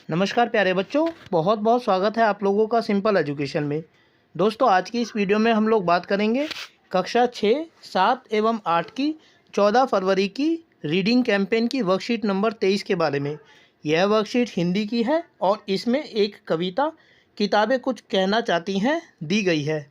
नमस्कार प्यारे बच्चों, बहुत बहुत स्वागत है आप लोगों का सिंपल एजुकेशन में। दोस्तों, आज की इस वीडियो में हम लोग बात करेंगे कक्षा 6, 7 एवं 8 की 14 फरवरी की रीडिंग कैंपेन की वर्कशीट नंबर 23 के बारे में। यह वर्कशीट हिंदी की है और इसमें एक कविता किताबें कुछ कहना चाहती हैं दी गई है,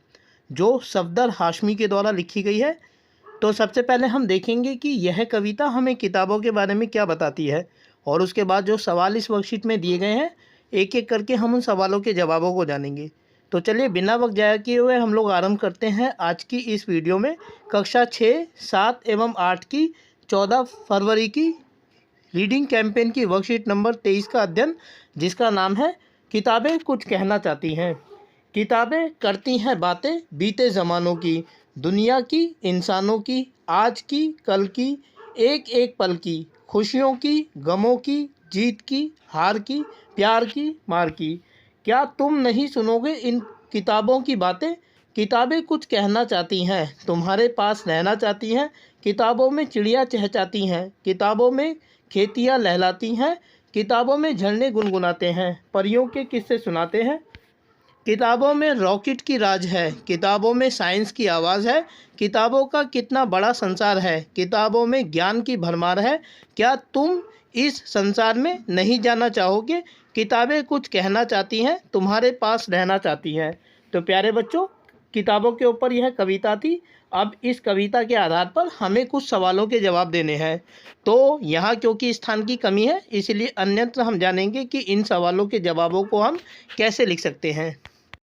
जो सफदर हाशमी के द्वारा लिखी गई है। तो सबसे पहले हम देखेंगे कि यह कविता हमें किताबों के बारे में क्या बताती है, और उसके बाद जो सवाल इस वर्कशीट में दिए गए हैं एक एक करके हम उन सवालों के जवाबों को जानेंगे। तो चलिए बिना वक्त जाया किए हुए हम लोग आरंभ करते हैं आज की इस वीडियो में कक्षा 6, 7 एवं 8 की 14 फरवरी की रीडिंग कैंपेन की वर्कशीट नंबर 23 का अध्ययन, जिसका नाम है किताबें कुछ कहना चाहती हैं। किताबें करती हैं बातें बीते ज़मानों की, दुनिया की, इंसानों की, आज की, कल की, एक एक पल की, खुशियों की, गमों की, जीत की, हार की, प्यार की, मार की। क्या तुम नहीं सुनोगे इन किताबों की बातें? किताबें कुछ कहना चाहती हैं, तुम्हारे पास रहना चाहती हैं। किताबों में चिड़िया चहचहाती हैं, किताबों में खेतियाँ लहलाती हैं, किताबों में झरने गुनगुनाते हैं, परियों के किस्से सुनाते हैं। किताबों में रॉकेट की राज है, किताबों में साइंस की आवाज़ है, किताबों का कितना बड़ा संसार है, किताबों में ज्ञान की भरमार है। क्या तुम इस संसार में नहीं जाना चाहोगे? किताबें कुछ कहना चाहती हैं, तुम्हारे पास रहना चाहती हैं। तो प्यारे बच्चों, किताबों के ऊपर यह कविता थी। अब इस कविता के आधार पर हमें कुछ सवालों के जवाब देने हैं। तो यहाँ क्योंकि स्थान की कमी है, इसलिए अन्यत्र हम जानेंगे कि इन सवालों के जवाबों को हम कैसे लिख सकते हैं।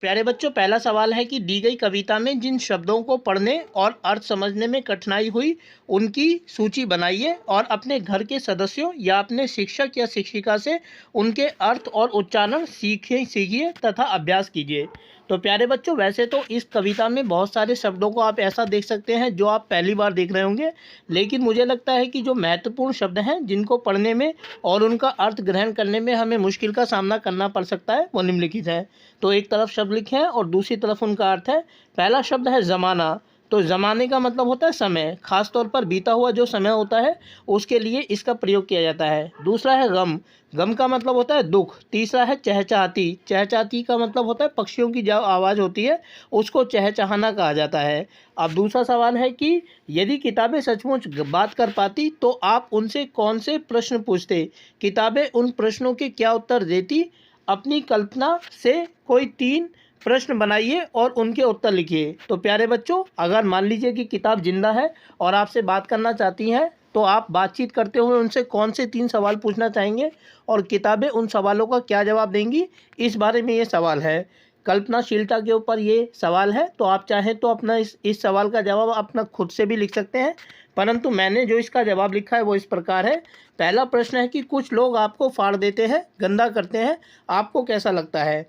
प्यारे बच्चों, पहला सवाल है कि दी गई कविता में जिन शब्दों को पढ़ने और अर्थ समझने में कठिनाई हुई उनकी सूची बनाइए और अपने घर के सदस्यों या अपने शिक्षक या शिक्षिका से उनके अर्थ और उच्चारण सीखिए तथा अभ्यास कीजिए। तो प्यारे बच्चों, वैसे तो इस कविता में बहुत सारे शब्दों को आप ऐसा देख सकते हैं जो आप पहली बार देख रहे होंगे, लेकिन मुझे लगता है कि जो महत्वपूर्ण शब्द हैं जिनको पढ़ने में और उनका अर्थ ग्रहण करने में हमें मुश्किल का सामना करना पड़ सकता है, वो निम्नलिखित है। तो एक तरफ शब्द लिखे हैं और दूसरी तरफ उनका अर्थ है। पहला शब्द है ज़माना। तो ज़माने का मतलब होता है समय, खास तौर पर बीता हुआ जो समय होता है उसके लिए इसका प्रयोग किया जाता है। दूसरा है गम। गम का मतलब होता है दुख। तीसरा है चहचहाती। चहचहाती का मतलब होता है पक्षियों की जो आवाज़ होती है उसको चहचहाना कहा जाता है। अब दूसरा सवाल है कि यदि किताबें सचमुच बात कर पाती तो आप उनसे कौन से प्रश्न पूछते? किताबें उन प्रश्नों के क्या उत्तर देती? अपनी कल्पना से कोई 3 प्रश्न बनाइए और उनके उत्तर लिखिए। तो प्यारे बच्चों, अगर मान लीजिए कि किताब जिंदा है और आपसे बात करना चाहती हैं, तो आप बातचीत करते हुए उनसे कौन से 3 सवाल पूछना चाहेंगे और किताबें उन सवालों का क्या जवाब देंगी, इस बारे में ये सवाल है। कल्पनाशीलता के ऊपर ये सवाल है, तो आप चाहें तो अपना इस सवाल का जवाब अपना खुद से भी लिख सकते हैं, परंतु मैंने जो इसका जवाब लिखा है वो इस प्रकार है। पहला प्रश्न है कि कुछ लोग आपको फाड़ देते हैं, गंदा करते हैं, आपको कैसा लगता है?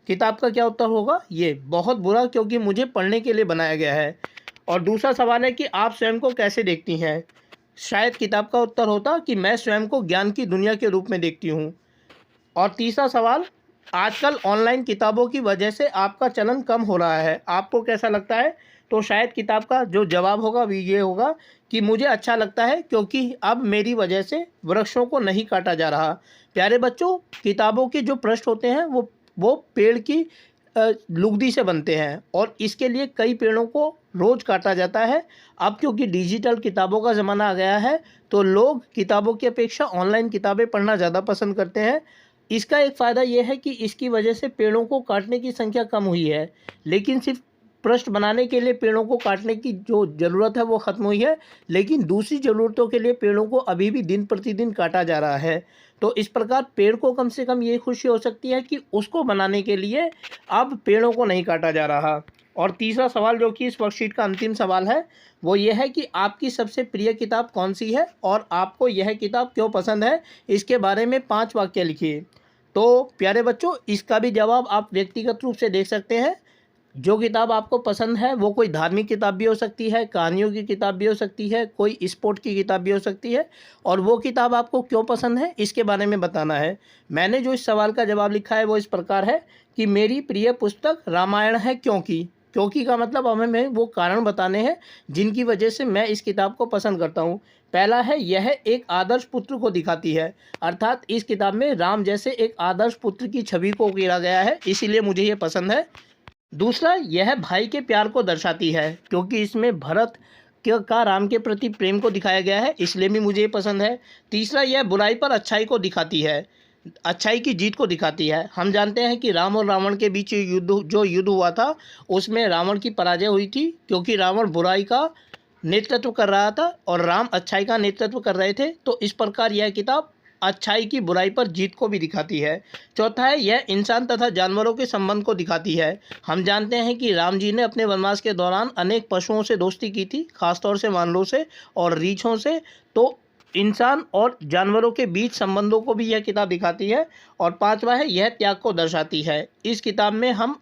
किताब का क्या उत्तर होगा? ये बहुत बुरा, क्योंकि मुझे पढ़ने के लिए बनाया गया है। और दूसरा सवाल है कि आप स्वयं को कैसे देखती हैं? शायद किताब का उत्तर होता कि मैं स्वयं को ज्ञान की दुनिया के रूप में देखती हूँ। और तीसरा सवाल, आजकल ऑनलाइन किताबों की वजह से आपका चलन कम हो रहा है, आपको कैसा लगता है? तो शायद किताब का जो जवाब होगा वो ये होगा कि मुझे अच्छा लगता है, क्योंकि अब मेरी वजह से वृक्षों को नहीं काटा जा रहा। प्यारे बच्चों, किताबों के जो पृष्ठ होते हैं वो पेड़ की लुगदी से बनते हैं और इसके लिए कई पेड़ों को रोज़ काटा जाता है। अब क्योंकि डिजिटल किताबों का ज़माना आ गया है, तो लोग किताबों की अपेक्षा ऑनलाइन किताबें पढ़ना ज़्यादा पसंद करते हैं। इसका एक फ़ायदा यह है कि इसकी वजह से पेड़ों को काटने की संख्या कम हुई है, लेकिन सिर्फ पृष्ठ बनाने के लिए पेड़ों को काटने की जो ज़रूरत है वो ख़त्म हुई है, लेकिन दूसरी ज़रूरतों के लिए पेड़ों को अभी भी दिन प्रतिदिन काटा जा रहा है। तो इस प्रकार पेड़ को कम से कम ये खुशी हो सकती है कि उसको बनाने के लिए अब पेड़ों को नहीं काटा जा रहा। और तीसरा सवाल, जो कि इस वर्कशीट का अंतिम सवाल है, वो ये है कि आपकी सबसे प्रिय किताब कौन सी है और आपको यह किताब क्यों पसंद है? इसके बारे में 5 वाक्य लिखिए। तो प्यारे बच्चों, इसका भी जवाब आप व्यक्तिगत रूप से देख सकते हैं। जो किताब आपको पसंद है वो कोई धार्मिक किताब भी हो सकती है, कहानियों की किताब भी हो सकती है, कोई स्पोर्ट की किताब भी हो सकती है, और वो किताब आपको क्यों पसंद है इसके बारे में बताना है। मैंने जो इस सवाल का जवाब लिखा है वो इस प्रकार है कि मेरी प्रिय पुस्तक रामायण है, क्योंकि का मतलब हमें वो कारण बताने हैं जिनकी वजह से मैं इस किताब को पसंद करता हूँ। पहला है, यह एक आदर्श पुत्र को दिखाती है, अर्थात इस किताब में राम जैसे एक आदर्श पुत्र की छवि को उकेरा गया है, इसीलिए मुझे ये पसंद है। दूसरा, यह भाई के प्यार को दर्शाती है, क्योंकि इसमें भरत का राम के प्रति प्रेम को दिखाया गया है, इसलिए भी मुझे ये पसंद है। तीसरा, यह बुराई पर अच्छाई को दिखाती है, अच्छाई की जीत को दिखाती है। हम जानते हैं कि राम और रावण के बीच जो युद्ध हुआ था उसमें रावण की पराजय हुई थी, क्योंकि रावण बुराई का नेतृत्व कर रहा था और राम अच्छाई का नेतृत्व कर रहे थे। तो इस प्रकार यह किताब अच्छाई की बुराई पर जीत को भी दिखाती है। चौथा है, यह इंसान तथा जानवरों के संबंध को दिखाती है। हम जानते हैं कि राम जी ने अपने वनवास के दौरान अनेक पशुओं से दोस्ती की थी, खासतौर से वानरों से और रीछों से। तो इंसान और जानवरों के बीच संबंधों को भी यह किताब दिखाती है। और पांचवा है, यह त्याग को दर्शाती है। इस किताब में हम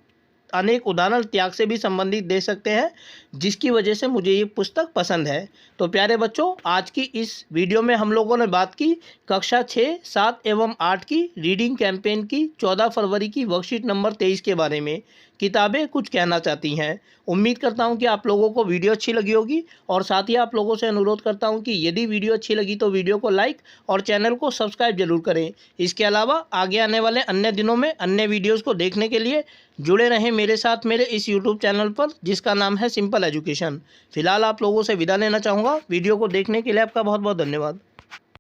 अनेक उदाहरण त्याग से भी संबंधित दे सकते हैं, जिसकी वजह से मुझे ये पुस्तक पसंद है। तो प्यारे बच्चों, आज की इस वीडियो में हम लोगों ने बात की कक्षा 6, 7 एवं 8 की रीडिंग कैंपेन की 14 फरवरी की वर्कशीट नंबर 23 के बारे में। किताबें कुछ कहना चाहती हैं। उम्मीद करता हूं कि आप लोगों को वीडियो अच्छी लगी होगी, और साथ ही आप लोगों से अनुरोध करता हूं कि यदि वीडियो अच्छी लगी तो वीडियो को लाइक और चैनल को सब्सक्राइब जरूर करें। इसके अलावा आगे आने वाले अन्य दिनों में अन्य वीडियोज़ को देखने के लिए जुड़े रहें मेरे साथ मेरे इस YouTube चैनल पर, जिसका नाम है सिंपल एजुकेशन। फिलहाल आप लोगों से विदा लेना चाहूँगा। वीडियो को देखने के लिए आपका बहुत बहुत धन्यवाद।